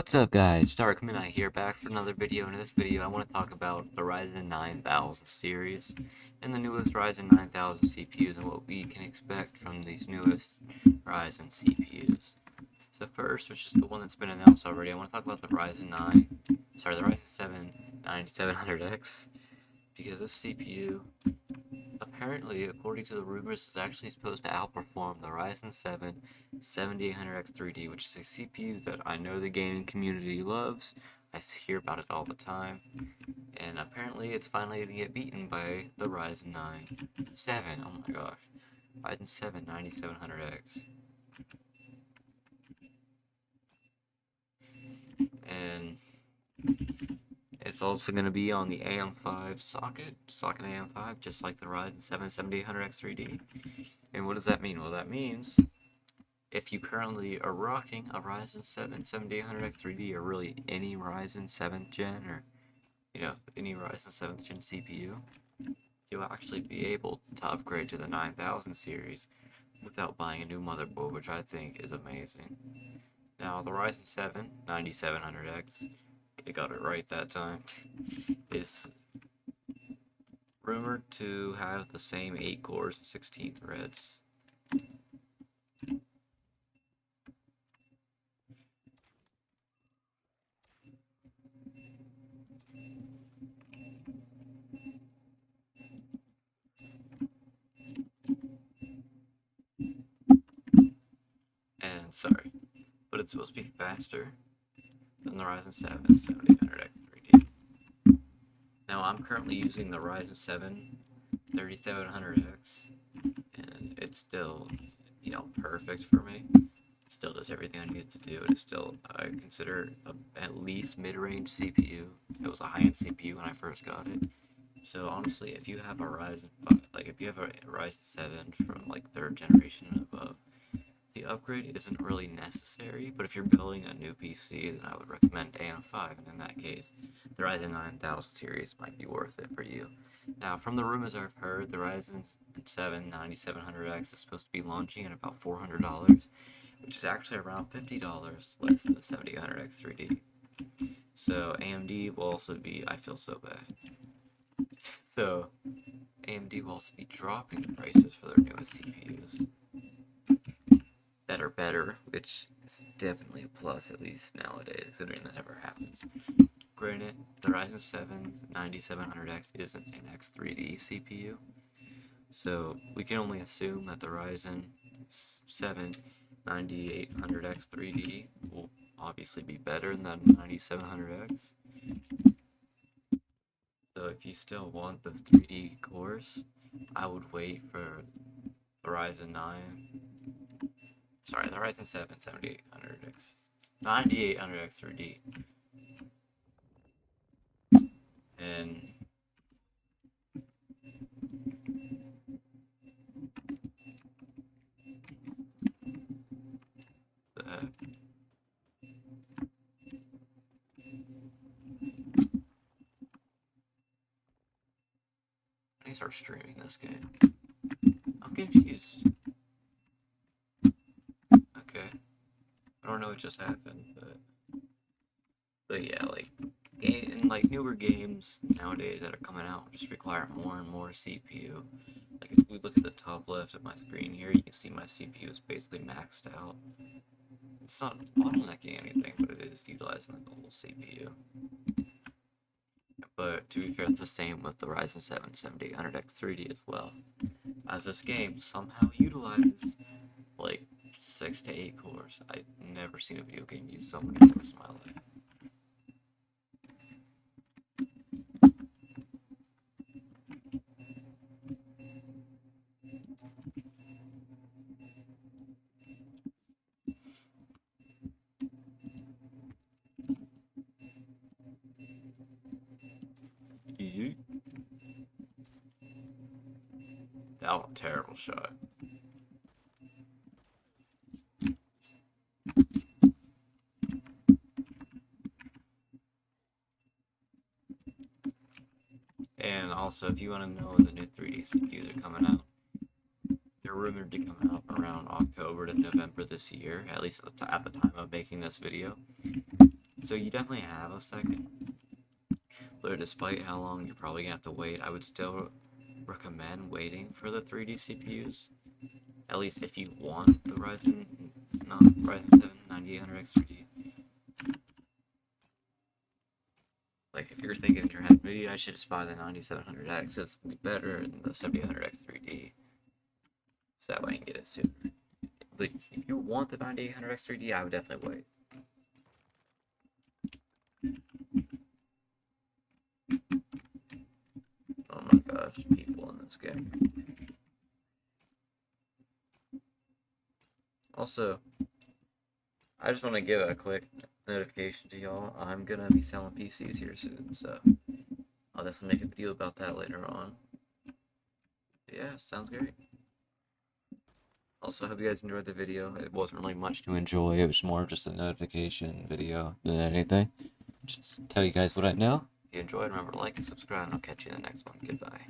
What's up guys, Dark Midnight here, back for another video. In this video I want to talk about the Ryzen 9000 series and the newest Ryzen 9000 CPUs and what we can expect from these newest Ryzen CPUs. So first, which is the one that's been announced already, I want to talk about the Ryzen 7 9700X, because this CPU, apparently, according to the rumors, is actually supposed to outperform the Ryzen 7 7800X 3D, which is a CPU that I know the gaming community loves. I hear about it all the time. And apparently it's finally going to get beaten by the Ryzen 9 7. Oh my gosh. Ryzen 7 9700X. And it's also going to be on the AM5 socket AM5, just like the Ryzen 7 7800X 3D. And what does that mean? Well, that means if you currently are rocking a Ryzen 7 7800X 3D, or really any Ryzen 7th gen, or any Ryzen 7th gen CPU, you'll actually be able to upgrade to the 9000 series without buying a new motherboard, which I think is amazing. Now, the Ryzen 7 9700X, I got it right that time, is rumored to have the same 8 cores and 16 threads. And sorry, but it's supposed to be faster than the Ryzen 7 7800X 3D. Now, I'm currently using the Ryzen 7 3700X, and it's still, perfect for me. Still does everything I need it to do. It is still, I consider, at least mid-range CPU. It was a high-end CPU when I first got it. So honestly, if you have a Ryzen 5, if you have a Ryzen 7 from like 3rd generation and above, the upgrade isn't really necessary. But if you're building a new PC, then I would recommend AM5, and in that case, the Ryzen 9000 series might be worth it for you. Now, from the rumors I've heard, the Ryzen 7 9700X is supposed to be launching at about $400, which is actually around $50 less than the 7800X 3D. So AMD will also be, I feel so bad. So AMD will also be dropping the prices for their newest CPUs that are better, which is definitely a plus, at least nowadays, considering that never happens. Granted, the Ryzen 7 9700X isn't an X3D CPU, so we can only assume that the Ryzen 7 9800X 3D will obviously be better than the 9700X. So if you still want the 3D cores, I would wait for the Ryzen 7 7800X 3D. And that, I need to start streaming this game. I'm confused. Okay. I don't know what just happened, but yeah, newer games nowadays that are coming out just require more and more CPU. Like if we look at the top left of my screen here, you can see my CPU is basically maxed out. It's not bottlenecking anything, but it is utilizing the whole CPU. But to be fair, it's the same with the Ryzen 7 7800X 3D as well, as this game somehow utilizes like 6 to 8 cores. I've never seen a video game use so many cores in my life. That was a terrible shot. And also, if you want to know when the new 3D CPUs are coming out, they're rumored to come out around October to November this year, at least at the time of making this video. So you definitely have a second, but despite how long you're probably gonna have to wait, I would still recommend waiting for the 3D CPUs. At least if you want the Ryzen 7 9800X 3D. Like, if you're thinking in your head, maybe I should just buy the 9700X, it's gonna be better than the 7800X 3D. So that way I can get it sooner. But if you want the 9800X 3D, I would definitely wait. Oh my gosh, people in this game. Also, I just want to give a quick notification to y'all. I'm gonna be selling PCs here soon, so I'll definitely make a video about that later on. But yeah, sounds great. Also, I hope you guys enjoyed the video. It wasn't really much to enjoy. It was more just a notification video than anything. Just tell you guys what I know. If you enjoyed, remember to like and subscribe, and I'll catch you in the next one. Goodbye.